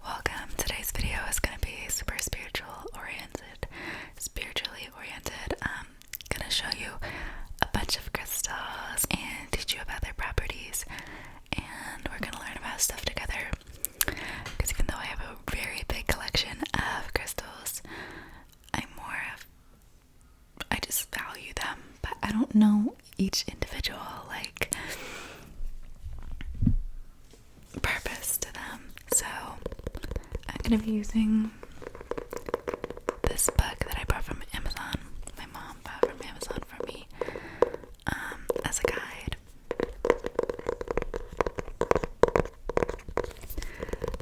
welcome. Today's video is going to be super spiritually oriented. Gonna show you a bunch of crystals and teach you about their properties, and we're gonna learn about stuff together. Because even though I have a very big collection of crystals, I just value them, but I don't know each individual purpose to them. So I'm gonna be using this book that I bought from Amazon. My mom bought from Amazon for me as a guide.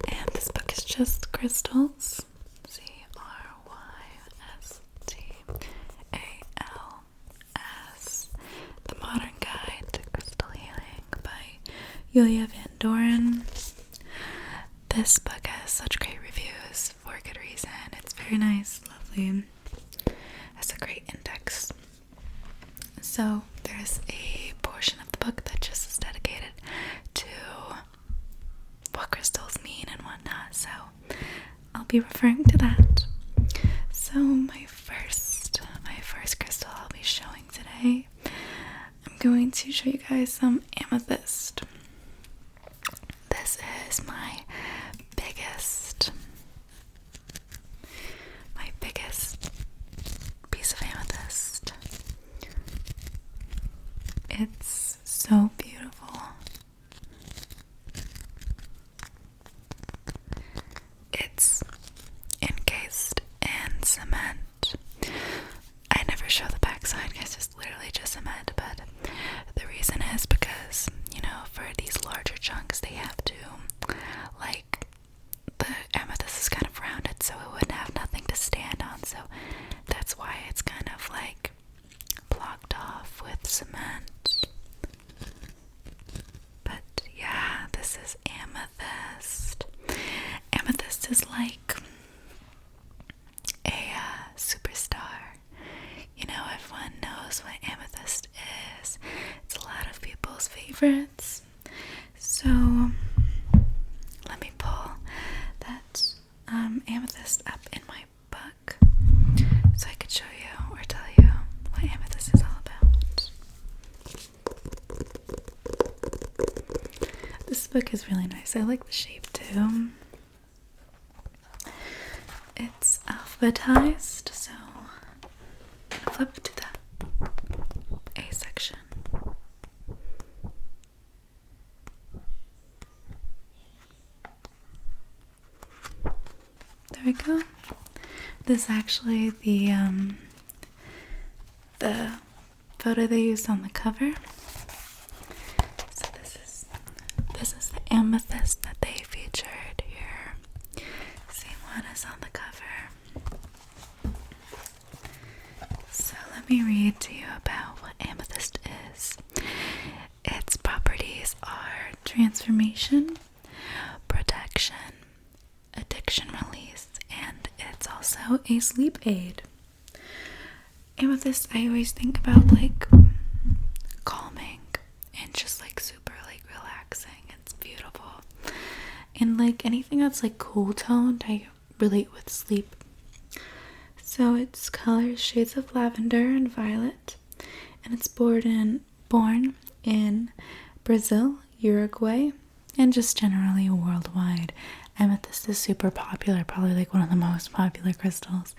And this book is just crystals. Crystals. The Modern Guide to Crystal Healing by Yulia Van Doren. This book has such great reviews for a good reason. It's very nice, lovely. Has a great index. So there's a portion of the book that just is dedicated to what crystals mean and whatnot. So I'll be referring to that. So my first crystal I'll be showing today, I'm going to show you guys some amethyst. This is my biggest piece of amethyst. It's so beautiful. It's encased in cement. I never show the backside because it's literally just cement, but the reason is because, for these larger chunks, they have to, the amethyst is kind of rounded, so it wouldn't have nothing to stand on, so that's why it's kind of blocked off with cement. But yeah, this is amethyst. Amethyst is like a superstar. Everyone knows what amethyst is. It's a lot of people's favorites. So let me pull that amethyst up in my book so I could show you or tell you what amethyst is all about. This book is really nice. I like the shape too. It's alphabetized, so flip to the A section. There we go. This is actually the photo they used on the cover. So this is the amethyst that they featured here. Same one as on the cover. So let me read to you about what amethyst is. Its properties are transformation, protection, addiction release, and it's also a sleep aid. Amethyst, I always think about calming and just super relaxing. It's beautiful. And anything that's cool toned, I relate with sleep. So it's colors, shades of lavender and violet, and it's born in Brazil, Uruguay, and just generally worldwide. Amethyst is super popular, probably one of the most popular crystals,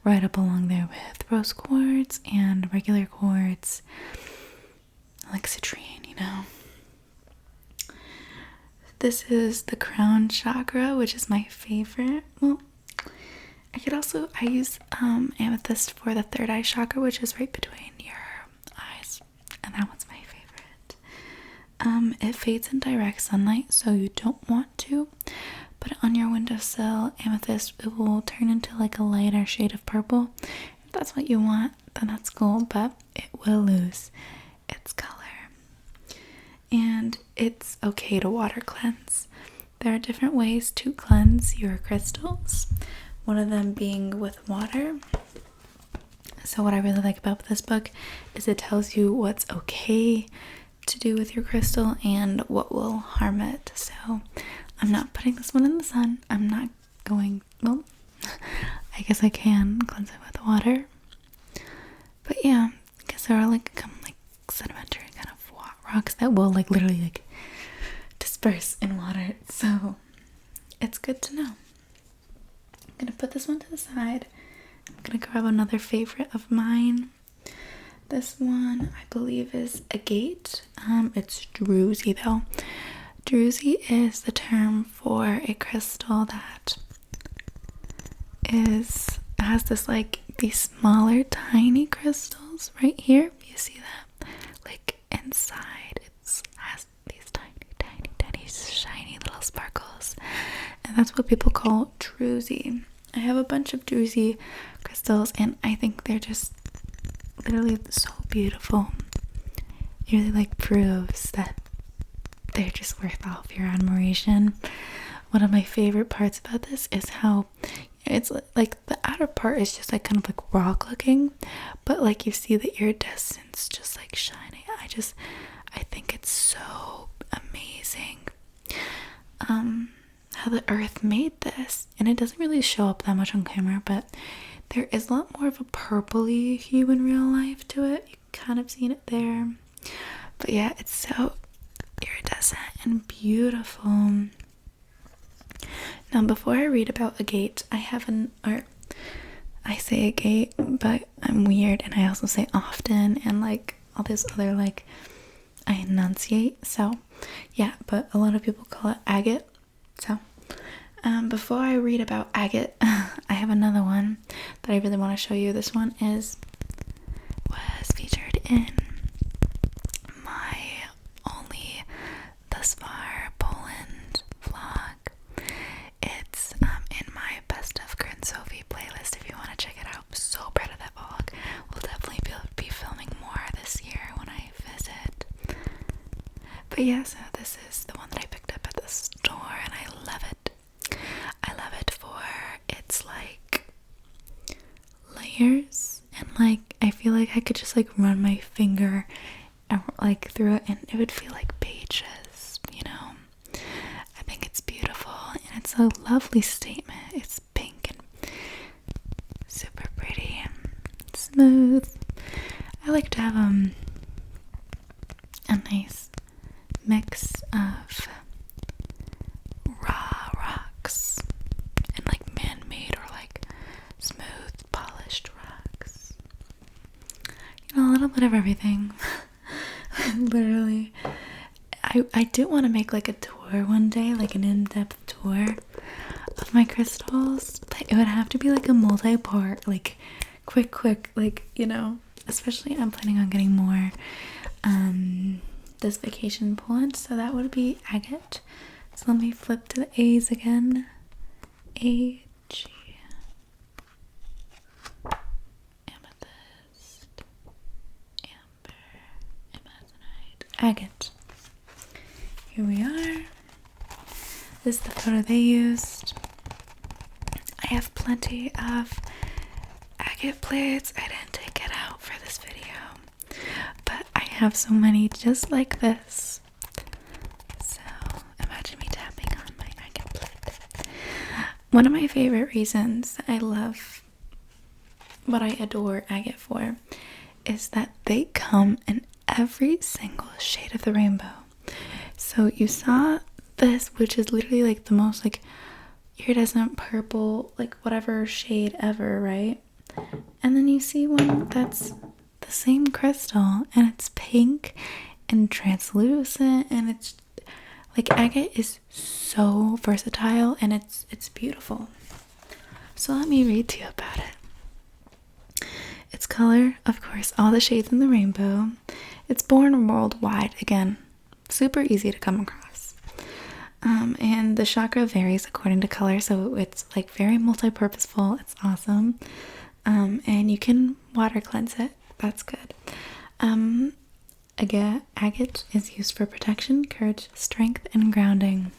right up along there with rose quartz and regular quartz, like citrine, This is the crown chakra, which is my favorite. Well, I use amethyst for the third eye chakra, which is right between your eyes, and that one's my favorite. It fades in direct sunlight, so you don't want to put it on your windowsill. Amethyst, it will turn into a lighter shade of purple. If that's what you want, then that's cool, but it will lose its color. And it's okay to water cleanse. There are different ways to cleanse your crystals, one of them being with water. So what I really like about this book is it tells you what's okay to do with your crystal and what will harm it. So I'm not putting this one in the sun. I'm not going, well, I guess I can cleanse it with water. But yeah, because there are like sedimentary kind of rocks that will like literally like disperse in water. So it's good to know. I'm gonna put this one to the side. I'm gonna grab another favorite of mine. This one I believe is Agate. It's Druzy though. Druzy is the term for a crystal that has this like these smaller tiny crystals right here. You see that? Like inside it has these tiny shiny little sparkles, and that's what people call Druzy. I have a bunch of Druzy crystals and I think they're just literally so beautiful. It really like proves that they're just worth all of your admiration. One of my favorite parts about this is how it's like the outer part is just like kind of like rock looking, but like you see the iridescence just like shining. I think it's so amazing how the earth made this, and it doesn't really show up that much on camera, but there is a lot more of a purpley hue in real life to it. You kind of seen it there, but yeah, it's so iridescent and beautiful. Now, before I read about Agate, I say Agate, but I'm weird and I also say often and like all this other like I enunciate. So yeah, but a lot of people call it Agate. So before I read about Agate, I have another one that I really want to show you. This one was featured in my only thus far Poland vlog. It's in my best of Corinne and Sophie playlist if you want to check it out. I'm so proud of that vlog. We'll definitely be filming more this year when I visit. But yeah, so this is the one that I picked up at the store and I love it. I love it for its like layers, and like I feel like I could just like run my finger like through it and it would feel like pages, you know. I think it's beautiful and it's a lovely statement. It's pink and super pretty and smooth. I like to have a nice mix of raw rocks and like man-made or like smooth polished rocks, you know, a little bit of everything. Literally, I do want to make like a tour one day, like an in-depth tour of my crystals, but it would have to be like a multi-part, like quick, like, you know, especially I'm planning on getting more this vacation in Poland, so that would be Agate. So let me flip to the A's again. A, G, amethyst, amber, amazonite, agate. Here we are. This is the photo they used. I have plenty of agate plates. I didn't take it out for this video, but I have so many just like this. So imagine me tapping on my agate plate. One of my favorite reasons I love what I adore agate for is that they come in every single shade of the rainbow. So you saw this, which is literally like the most like iridescent purple, like whatever shade ever, right? And then you see one that's the same crystal and it's pink and translucent, and it's like agate is so versatile and it's beautiful. So let me read to you about it. Its color, of course, all the shades in the rainbow. It's born worldwide, again, super easy to come across. And the chakra varies according to color, so it's like very multi-purposeful. It's awesome. And you can water cleanse it. That's good. Agate is used for protection, courage, strength, and grounding.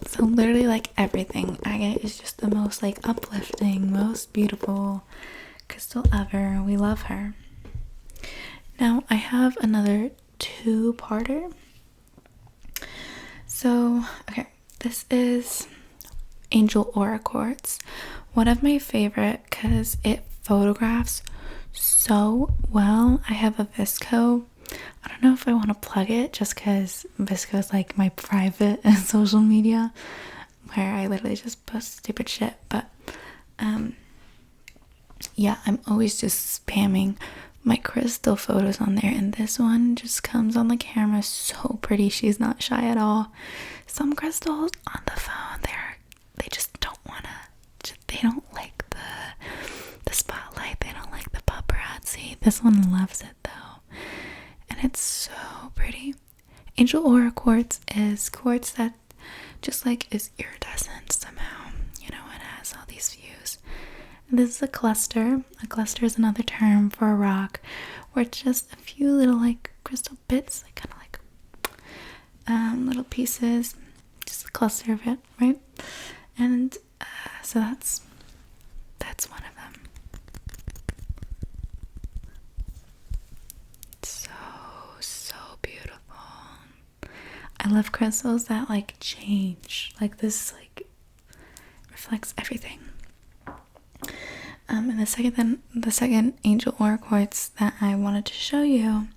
So literally like everything. Agate is just the most like uplifting, most beautiful crystal ever. We love her. Now I have another two-parter. So, okay, this is Angel Aura Quartz. One of my favorite because it photographs so well. I have a VSCO. I don't know if I want to plug it just because VSCO is like my private social media where I literally just post stupid shit. But yeah, I'm always just spamming my crystal photos on there, and this one just comes on the camera so pretty. She's not shy at all. Some crystals on the phone, they just don't wanna, they don't like the spotlight, they don't like the paparazzi. This one loves it though, and it's so pretty. Angel Aura Quartz is quartz that just like is iridescent somehow, you know, it has all these views. This is a cluster. A cluster is another term for a rock where it's just a few little like crystal bits, like kind of like little pieces, just a cluster of it, right? And so that's one of them. It's so beautiful. I love crystals that like change. Like this like reflects everything. And the second Angel Aura Quartz that I wanted to show you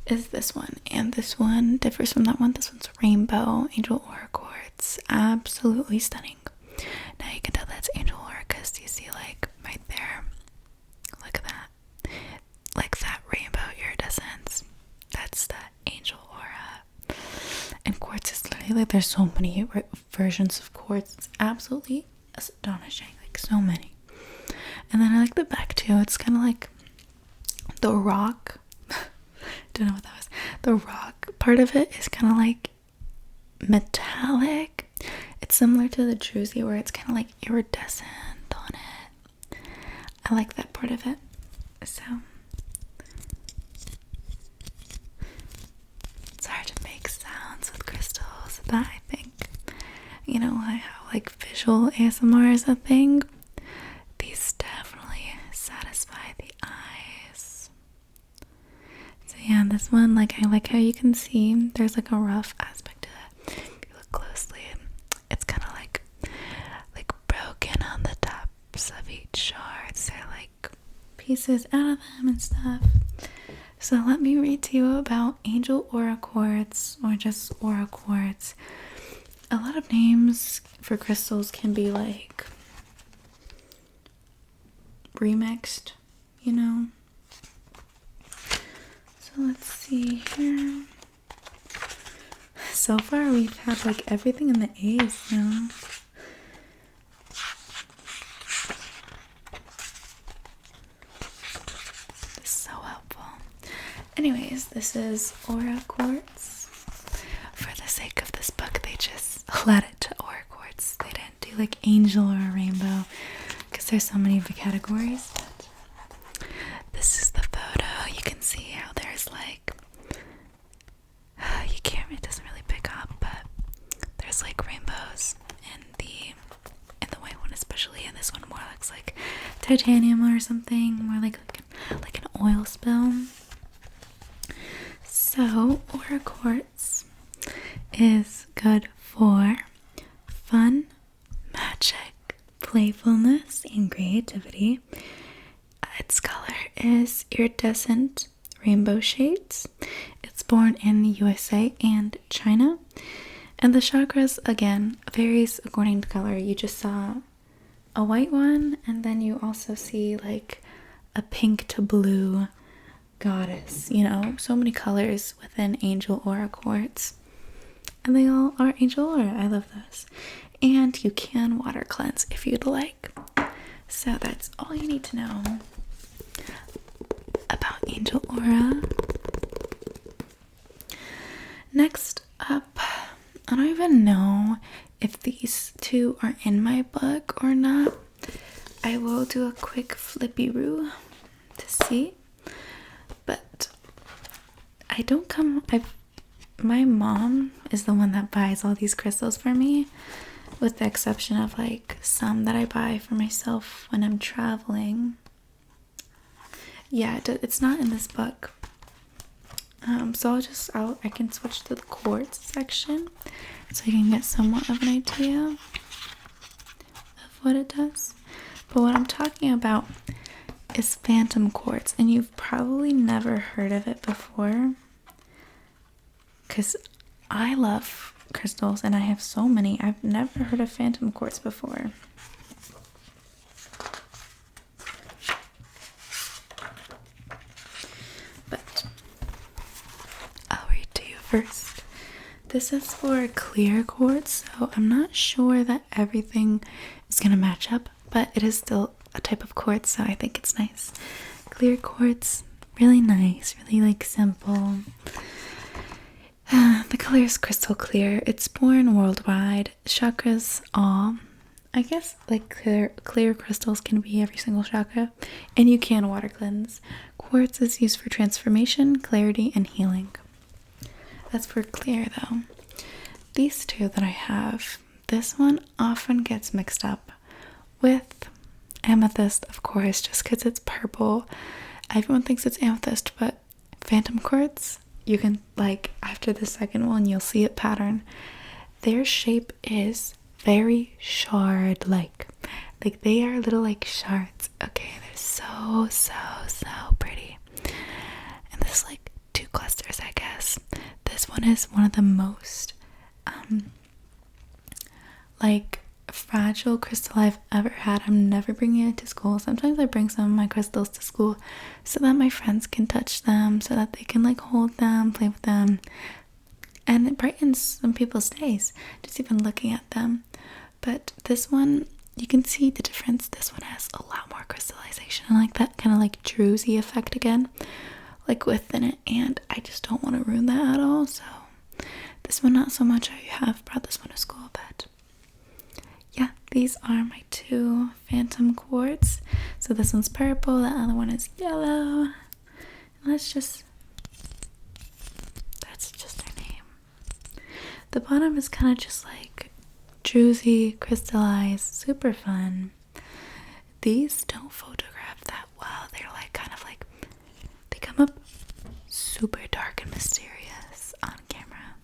is this one, and this one differs from that one. This one's Rainbow Angel Aura Quartz, absolutely stunning. Now you can tell that's Angel Aura because you see like right there, look at that, like that rainbow iridescence. That's the Angel Aura. And quartz is literally like there's so many versions of quartz. It's absolutely astonishing, like so many. And then I like the back too. It's kind of like the rock. Don't know what that was. The rock part of it is kind of like metallic. It's similar to the Druzy where it's kind of like iridescent on it. I like that part of it. So it's hard to make sounds with crystals, but I think, you know, how like visual ASMR is a thing. These definitely satisfy the eyes. So yeah, this one, like I like how you can see there's like a rough aspect to it. If you look closely, it's kind of like broken on the tops of each shard. So like pieces out of them and stuff. So let me read to you about Angel Aura Quartz, or just Aura Quartz. A lot of names for crystals can be like remixed, you know. So let's see here. So far we've had like everything in the A's now. This is so helpful. Anyways, this is Aura Quartz. For the sake of this book, they just led it to Aura Quartz. They didn't do like Angel or Rainbow because there's so many of the categories. But this is the photo. You can see how there's like it doesn't really pick up, but there's like rainbows in the white one especially, and this one more looks like titanium or something, more like an oil spill. So Aura Quartz is good for fun, magic, playfulness, and creativity. Its color is iridescent rainbow shades. It's born in the USA and China. And the chakras, again, varies according to color. You just saw a white one, and then you also see like a pink to blue goddess. You know, so many colors within Angel Aura Quartz. And they all are Angel Aura. I love those. And you can water cleanse if you'd like. So that's all you need to know about Angel Aura. Next up, I don't even know if these two are in my book or not. I will do a quick flippy-roo to see. But my mom is the one that buys all these crystals for me, with the exception of like some that I buy for myself when I'm traveling. Yeah, it's not in this book. So I can switch to the quartz section so you can get somewhat of an idea of what it does. But what I'm talking about is phantom quartz, and you've probably never heard of it before, because I love crystals and I have so many. I've never heard of phantom quartz before. But I'll read to you first. This is for clear quartz, so I'm not sure that everything is going to match up, but it is still a type of quartz, so I think it's nice. Clear quartz, really nice, really like simple. The color is crystal clear. It's born worldwide. Chakras all. I guess like clear crystals can be every single chakra, and you can water cleanse. Quartz is used for transformation, clarity, and healing. That's for clear though. These two that I have, this one often gets mixed up with amethyst, of course, just because it's purple. Everyone thinks it's amethyst, but phantom quartz, you can, like, after the second one, you'll see it pattern. Their shape is very shard-like. Like, they are little, like, shards. Okay, they're so pretty. And there's, like, 2 clusters, I guess. This one is one of the most, like, fragile crystal I've ever had. I'm never bringing it to school. Sometimes I bring some of my crystals to school so that my friends can touch them, so that they can like hold them, play with them, and it brightens some people's days just even looking at them. But this one, you can see the difference. This one has a lot more crystallization and like that kind of like Druzy effect again, like within it, and I just don't want to ruin that at all. So this one, not so much. I have brought this one to school, but yeah, these are my 2 phantom quartz. So this one's purple, the other one is yellow. And that's just their name. The bottom is kind of just like Druzy, crystallized, super fun. These don't photograph that well. They're like kind of like, they come up super dark and mysterious on camera.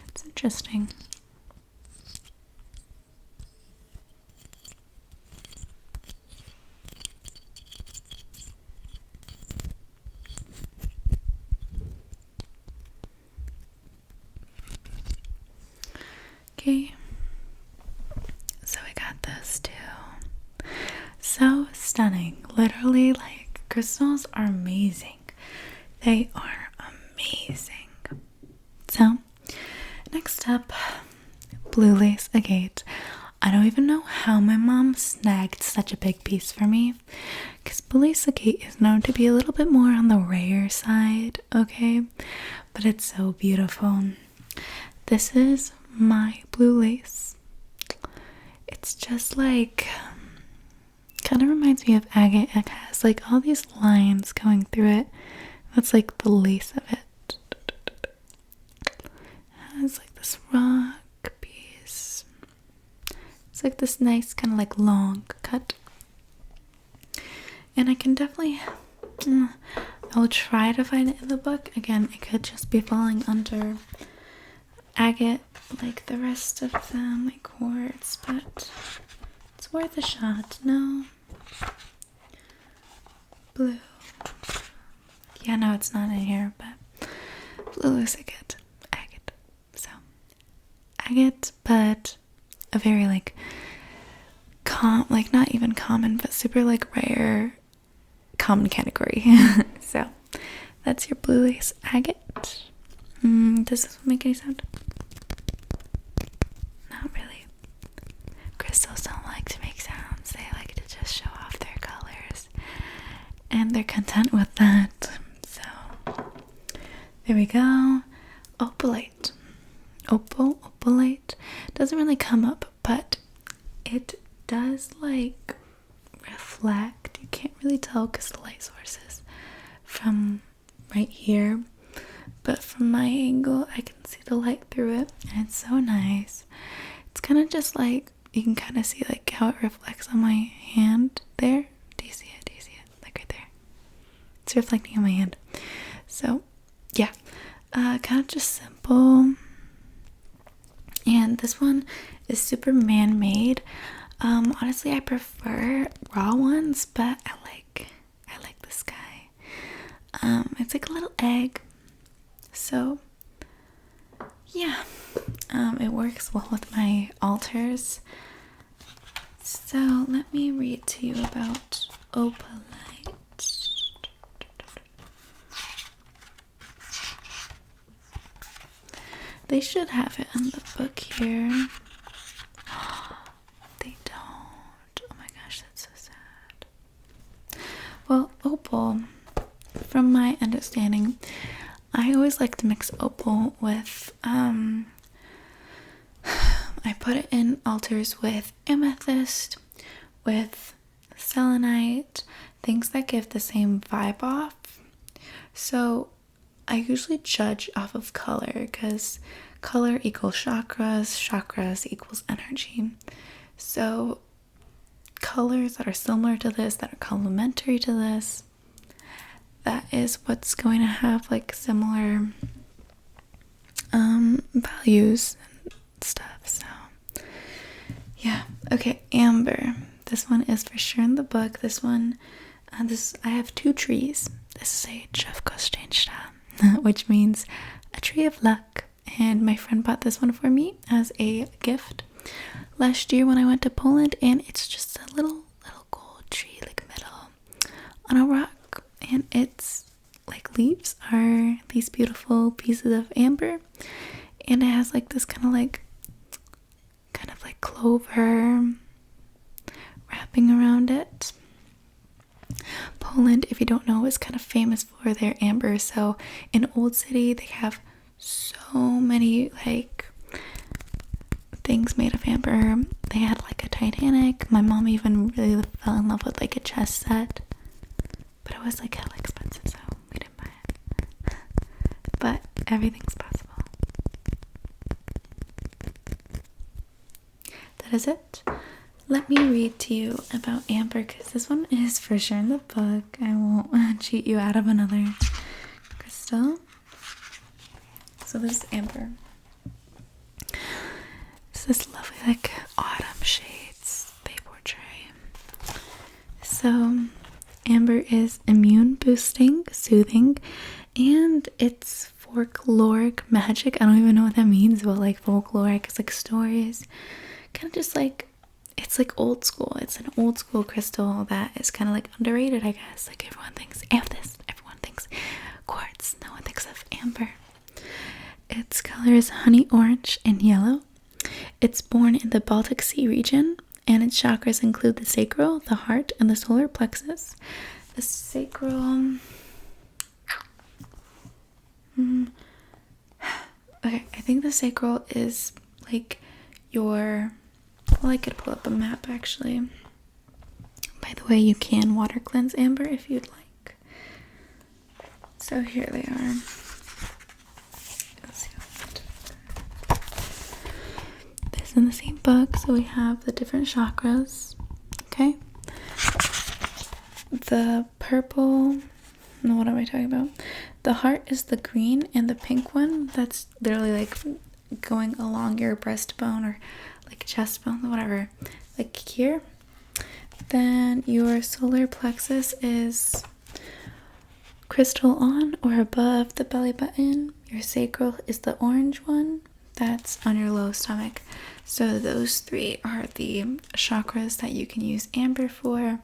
It's interesting. Okay, so I got those 2. So stunning. Literally, like, crystals are amazing. They are amazing. So, next up, blue lace agate. I don't even know how my mom snagged such a big piece for me, because blue lace agate is known to be a little bit more on the rare side, okay? But it's so beautiful. This is my blue lace. It's just like, kind of reminds me of agate. It has like all these lines going through it. That's like the lace of it. It has like this rock piece. It's like this nice kind of like long cut. And I can definitely, I'll try to find it in the book. Again, it could just be falling under agate like the rest of them, like quartz, but it's worth a shot. No? Blue. Yeah, no, it's not in here, but blue is agate. So, agate, but a very like like not even common, but super like rare, common category. So, that's your blue lace agate. Does this one make any sound? Not really. Crystals don't like to make sounds. They like to just show off their colors. And they're content with that. So, there we go. Opalite. Opalite. Doesn't really come up, but it does like reflect. You can't really tell because the light source is from right here. But from my angle, I can see the light through it, and it's so nice. It's kind of just like, you can kind of see like how it reflects on my hand there. Do you see it? Like right there. It's reflecting on my hand. So yeah, kind of just simple. And this one is super man-made. Honestly, I prefer raw ones, but I like this guy. It's like a little egg. So yeah, it works well with my altars. So let me read to you about Opalite. They should have it in the book here. They don't. Oh my gosh, that's so sad. Well, opal, from my understanding, I always like to mix opal with, I put it in altars with amethyst, with selenite, things that give the same vibe off. So I usually judge off of color, because color equals chakras, chakras equals energy. So colors that are similar to this, that are complementary to this, that is what's going to have like similar values and stuff. So yeah, okay, amber. This one is for sure in the book. This one, I have 2 trees. This is a Drevkosteinsta, which means a tree of luck. And my friend bought this one for me as a gift last year when I went to Poland, and it's just a little gold tree, like metal, on a rock, and its like leaves are these beautiful pieces of amber, and it has like this kind of like clover wrapping around it. Poland, if you don't know, is kind of famous for their amber. So in Old City, they have so many like things made of amber. They had like a Titanic. My mom even really fell in love with like a chess set, but it was like hella expensive, so we didn't buy it. But everything's possible. That is it. Let me read to you about amber, because this one is for sure in the book. I won't cheat you out of another crystal. So this is amber. It's this lovely like autumn shades they portray. So amber is immune boosting, soothing, and it's folkloric magic. I don't even know what that means, but like folkloric, it's like stories. Kind of just like, it's like old school. It's an old school crystal that is kind of like underrated, I guess. Like everyone thinks amethyst, everyone thinks quartz, no one thinks of amber. Its color is honey orange and yellow. It's born in the Baltic Sea region, and its chakras include the sacral, the heart, and the solar plexus. The sacral... Okay, I think the sacral is like your... Well, I could pull up a map actually. By the way, you can water cleanse amber if you'd like. So here they are. Let's see this in the same book. So we have the different chakras. Okay. The purple. No, what am I talking about? The heart is the green, and the pink one, that's literally like going along your breastbone or like chest bone, whatever, like here. Then your solar plexus is crystal on or above the belly button. Your sacral is the orange one, that's on your low stomach. So those 3 are the chakras that you can use amber for.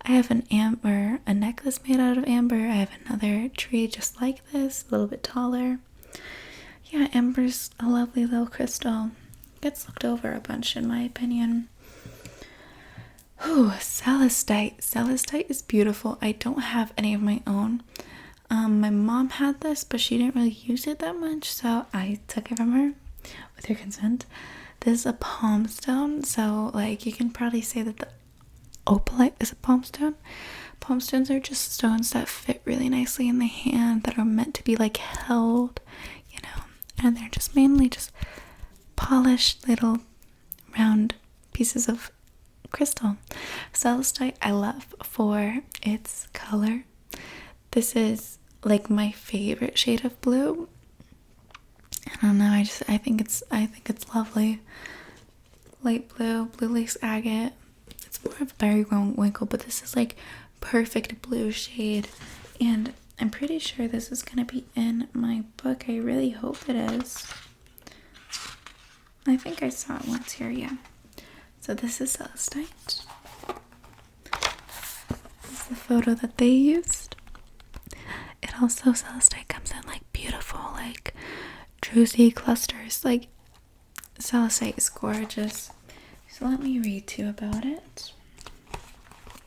I have a necklace made out of amber. I have another tree just like this, a little bit taller. Yeah, amber's a lovely little crystal. Gets looked over a bunch in my opinion. Ooh, celestite. Celestite is beautiful. I don't have any of my own. My mom had this, but she didn't really use it that much, so I took it from her with her consent. This is a palm stone, so like you can probably say that the opalite is a palm stone. Palm stones are just stones that fit really nicely in the hand, that are meant to be like held, you know, and they're just mainly just polished little round pieces of crystal. Celestite I love for its color. This is like my favorite shade of blue. I don't know, I think it's lovely. Light blue, blue lace agate. It's more of a periwinkle, but this is like perfect blue shade, and I'm pretty sure this is gonna be in my book. I really hope it is. I think I saw it once here, yeah. So this is Celestite. This is the photo that they used. It also, Celestite comes in like beautiful, like Druzy clusters. Like, Celestite is gorgeous. So let me read to you about it.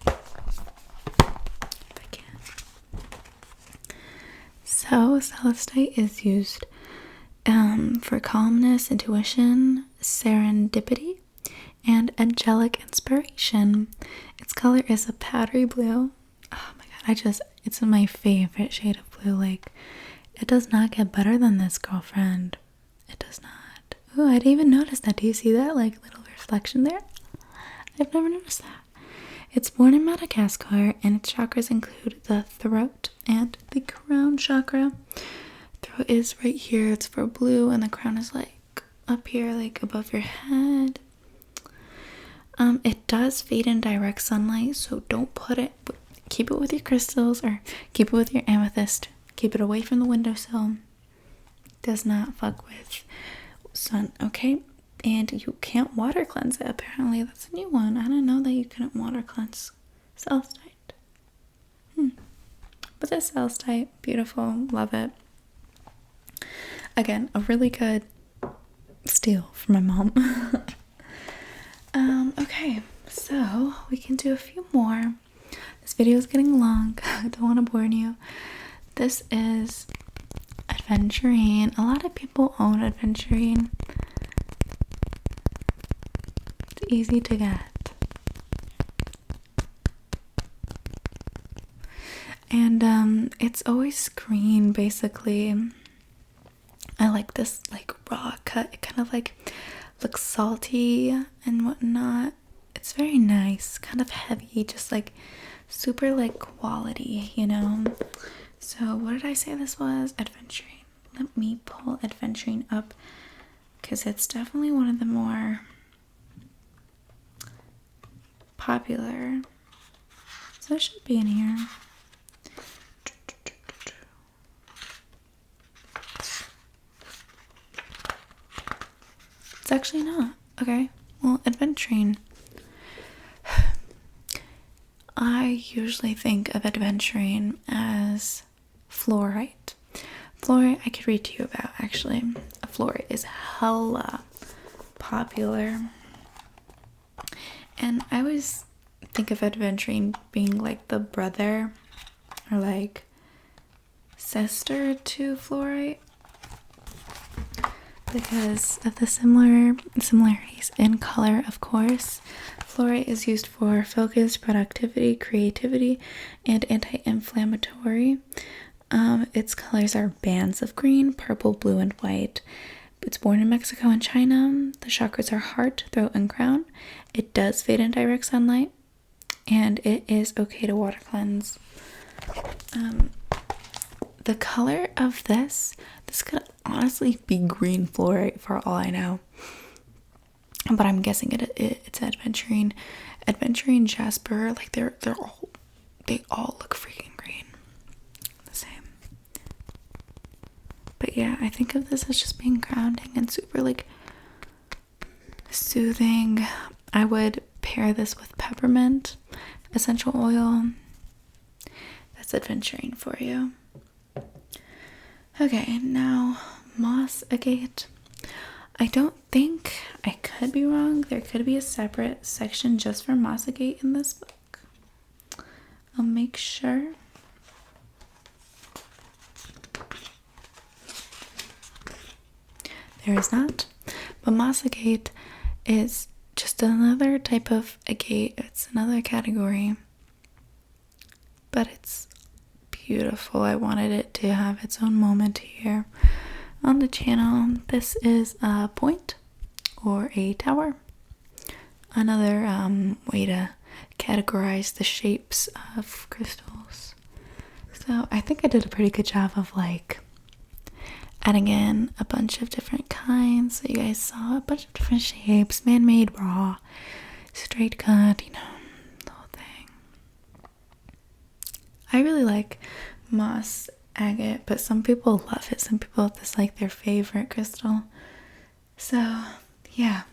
If I can. So Celestite is used for calmness, intuition, serendipity, and angelic inspiration. Its color is a powdery blue. Oh my god, it's my favorite shade of blue. Like, it does not get better than this, girlfriend. It does not. Oh, I didn't even notice that. Do you see that, like, little reflection there? I've never noticed that. It's born in Madagascar, and its chakras include the throat and the crown chakra. Throat is right here, it's for blue, and the crown is like up here, like above your head. It does fade in direct sunlight, so don't keep it with your crystals, or keep it with your amethyst. Keep it away from the windowsill. Does not fuck with sun, okay? And you can't water cleanse it, apparently. That's a new one. I didn't know that you couldn't water cleanse Celestite. But this Celestite, beautiful, love it. Again, a really good steal for my mom. Okay, so we can do a few more. This video is getting long. I don't want to bore you. This is Aventurine. A lot of people own Aventurine. It's easy to get. And it's always green, basically. I like this like raw cut. It kind of like looks salty and whatnot. It's very nice, kind of heavy, just like super like quality, you know. So what did I say this was? Aventurine. Let me pull Aventurine up, because it's definitely one of the more popular. So it should be in here. It's actually not. Okay, well, Aventurine. I usually think of Aventurine as fluorite. Fluorite I could read to you about, actually. Fluorite is hella popular. And I always think of Aventurine being like the brother or like sister to fluorite, because of the similarities in color, of course. Fluorite is used for focus, productivity, creativity, and anti-inflammatory. Its colors are bands of green, purple, blue, and white. It's born in Mexico and China. The chakras are heart, throat, and crown. It does fade in direct sunlight, and it is okay to water cleanse. The color of this could honestly be green fluorite for all I know, but I'm guessing it's Aventurine. Aventurine, Jasper, like they all look freaking green, the same. But yeah, I think of this as just being grounding and super like soothing. I would pair this with peppermint essential oil. That's Aventurine for you. Okay, now moss agate. I don't think, I could be wrong, there could be a separate section just for moss agate in this book. I'll make sure. There is not, but moss agate is just another type of agate. It's another category, but it's beautiful. I wanted it to have its own moment here on the channel. This is a point or a tower. Another way to categorize the shapes of crystals. So So I think I did a pretty good job of like adding in a bunch of different kinds. So you guys saw a bunch of different shapes, man-made, raw, straight cut, you know, the whole thing. I really like moss agate, but some people love it. Some people, it's like their favorite crystal. So yeah,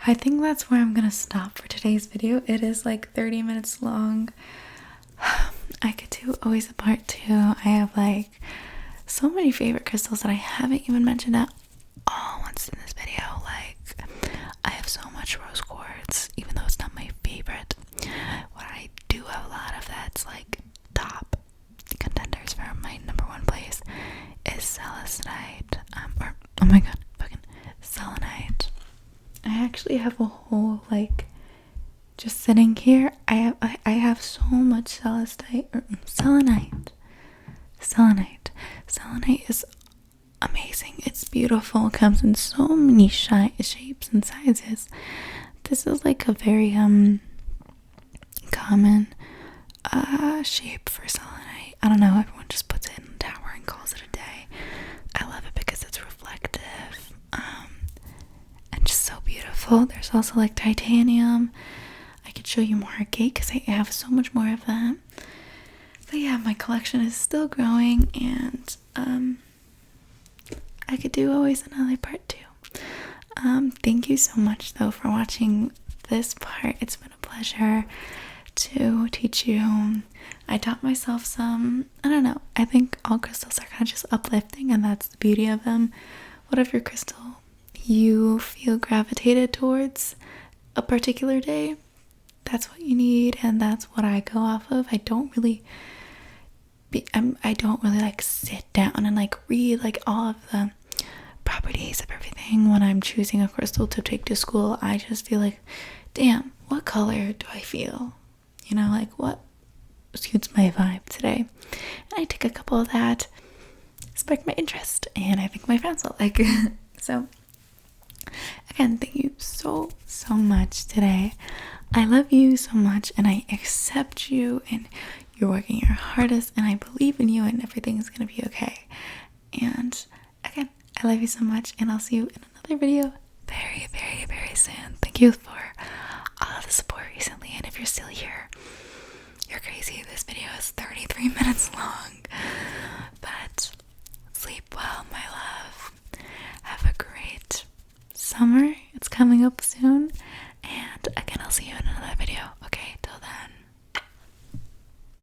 I think that's where I'm gonna stop for today's video. It is like 30 minutes long. I could do always a part 2. I have like so many favorite crystals that I haven't even mentioned at all once in this video. Like, I have so much rose quartz, even though it's not my favorite. What I do have a lot of that's like top contenders for my number 1 place is Celestite, or oh my god, fucking selenite. I actually have a whole like just sitting here. I have so much Celestite or selenite. Selenite is amazing. It's beautiful. It comes in so many shapes and sizes. This is like a very common shape for selenite. I don't know, everyone just puts it in a tower and calls it a day. I love it because it's reflective and just so beautiful. There's also like titanium. I could show you more Agate because I have so much more of that. But yeah, my collection is still growing, and I could do always another part 2. Thank you so much though for watching this part. It's been a pleasure to teach you. I taught myself some, I don't know, I think all crystals are kind of just uplifting, and that's the beauty of them. Whatever crystal you feel gravitated towards a particular day, that's what you need, and that's what I go off of. I don't really like sit down and like read like all of the properties of everything when I'm choosing a crystal to take to school. I just feel like, damn, what color do I feel? You know, like what suits my vibe today? And I take a couple of that, spark my interest, and I think my friends will like it. So again, thank you so much today. I love you so much, and I accept you, and you're working your hardest, and I believe in you, and everything's gonna be okay. And again, I love you so much, and I'll see you in another video very soon. Thank you for all of the support recently, and if you're still here, you're crazy. This video is 33 minutes long. But sleep well, my love. Have a great summer. It's coming up soon. And again, I'll see you in another video. Okay,